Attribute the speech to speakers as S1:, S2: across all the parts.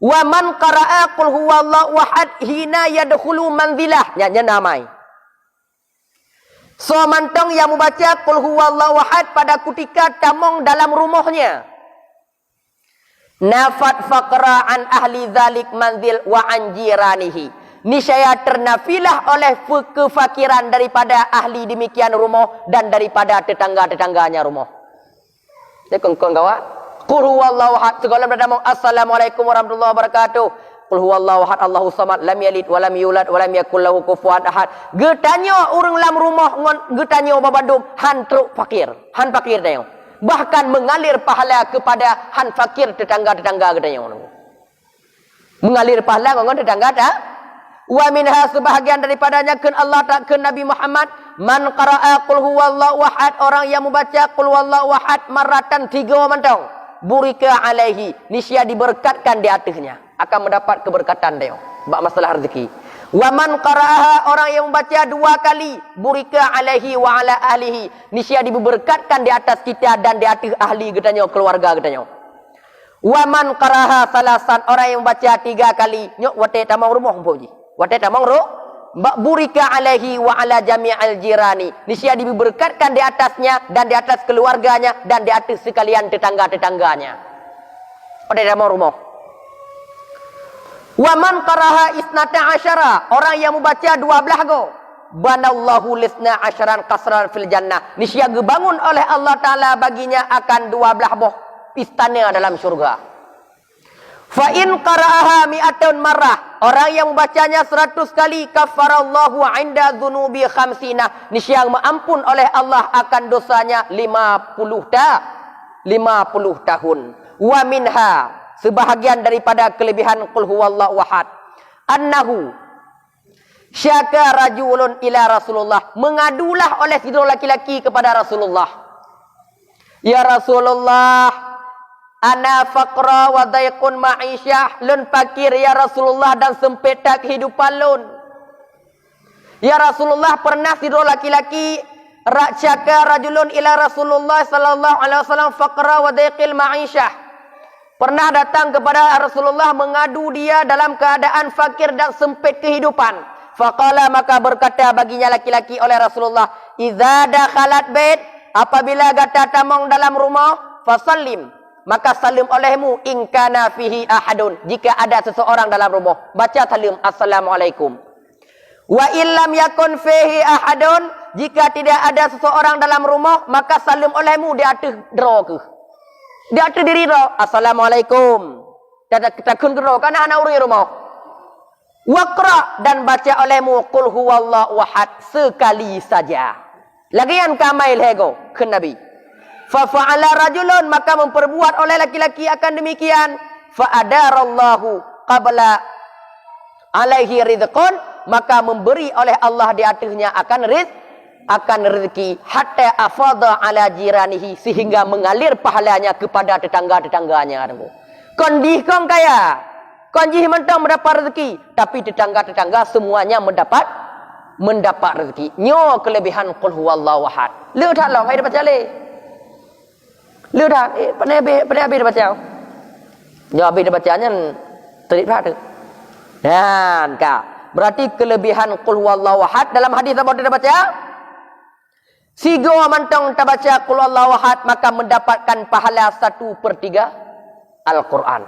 S1: Wa man qara'a qul huwallahu ahad hina yadkhulu manzilah. Nya namai. So mantong yang membaca qul huwallahu ahad pada ketika tamong dalam rumahnya. Nafat faqra an ahli zalik manzil wa an jiranihi. Niscaya ternafilah oleh kefakiran daripada ahli demikian rumah dan daripada tetangga-tetangganya rumah. Jadi kongkong kawan. Qul huwallahu ahad. Segala berdamang assalamualaikum warahmatullahi wabarakatuh. Qul huwallahu ahad Allahu samad lam yalid wa lam yulad wa lam yakul lahu kufuwan ahad. Getanyo urang lam rumah ngon getanyo babadum han truk fakir. Han fakir dayo. Bahkan mengalir pahala kepada han fakir tetangga-tetangga getanyo. Mengalir pahala ngon tetangga ta? Wa minha sebahagian daripadanya kun Allah tak kun Nabi Muhammad man qara'a qul huwallahu ahad orang yang membaca qul huwallahu ahad maratan 3 mantong burika alaihi niscaya diberkatkan di atasnya akan mendapat keberkatan dia bab masalah rezeki. Wa man qara'aha orang yang membaca 2 kali burika alaihi wa ala ahlihi niscaya diberkatkan di atas kita dan di atas ahli katanya keluarga katanya. Wa man qara'aha salasan orang yang membaca 3 kali nyok wate tamang rumah puji. Wate tamang burika alaihi wa ala jami'al jirani niscaya diberkatkan di atasnya dan di atas keluarganya dan di atas sekalian tetangga-tetangganya. Wate tamang rumah. Wa man qaraha isnata asyara orang yang membaca 12 go banallahu lisna asyaran qasran fil jannah niscaya dibangun oleh Allah taala baginya akan 12 buah istana dalam syurga. Fa in qara'aha mi'atun marrah orang yang membacanya 100 kali kafarallahu 'inda dzunubi khamsina niscaya maampun oleh Allah akan dosanya 50 tahun. Wa minha sebahagian daripada kelebihan qul huwallahu ahad annahu syaka rajulun ila Rasulullah mengadulah oleh seorang laki-laki kepada Rasulullah. Ya Rasulullah ana faqra wa daiqun ma'isyah lun fakir ya Rasulullah dan sempit kehidupan lun. Ya Rasulullah pernah seorang laki-laki syaka rajulun ila Rasulullah sallallahu alaihi wasallam faqra wa daiqil ma'isyah. Pernah datang kepada Rasulullah mengadu dia dalam keadaan fakir dan sempit kehidupan. Faqala maka berkata baginya laki-laki oleh Rasulullah, "Idza dakhalat bait," apabila gata tamong dalam rumah, "fasallim," maka salim olehmu in kana fihi ahadun, jika ada seseorang dalam rumah. Baca salim assalamualaikum. Wa illam yakun fihi ahadun, jika tidak ada seseorang dalam rumah, maka salim olehmu di atas dero. Di atas diri ro, assalamualaikum. Takun kero kana ana urang rumah. Waqra dan baca olehmu qul huwallahu ahad sekali saja. Lagian kamai lego ke Nabi. Fa fa'ala rajulun maka memperbuat oleh laki-laki akan demikian. Fa adarallahu qabla alaihi rizqan maka memberi oleh Allah di atasnya akan rezeki hatta afadha ala jiranihi sehingga mengalir pahalanya kepada tetangga-tetangganya. Kondih kong kaya, kondih mentang mendapat rezeki, tapi tetangga-tetangga semuanya mendapat rezeki. Nyo kelebihan qul huwallahu ahad. Lu dah lah hai baca le. Lu dah pandai habis baca. Nyo habis bacanya terit pula tu. Dan berarti kelebihan qul huwallahu ahad dalam hadis apa dia baca? Sigo mantong tabaca qul huwallahu ahad maka mendapatkan pahala 1/3 Al-Quran.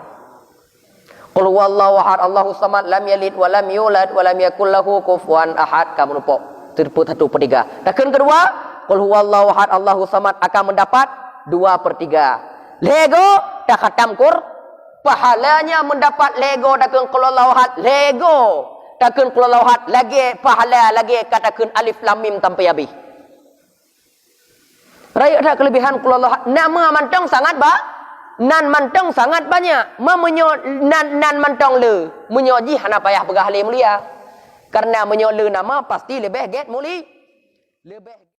S1: Qul huwallahu ahad Allahu samad lam yalid wa lam yulad wa lam yakul lahu kufuwan ahad. Kamu lupa 1/3. Dan kedua, qul huwallahu ahad Allahu samad akan mendapat 2/3. Lego tak khatam Qur pahalanya mendapat lego dakun qul huwallahu ahad. Lego dakun qul huwallahu ahad lagi pahala lagi katakan alif lam mim sampai habis. Raya ada kelebihan qul huwallahu ahad. Nama mantong sangat nan mantong sangat banyak. Memenyo nan mantong le. Menyoji hana payah begah le mulia. Karena menyo le nama pasti lebih get muli. Lebih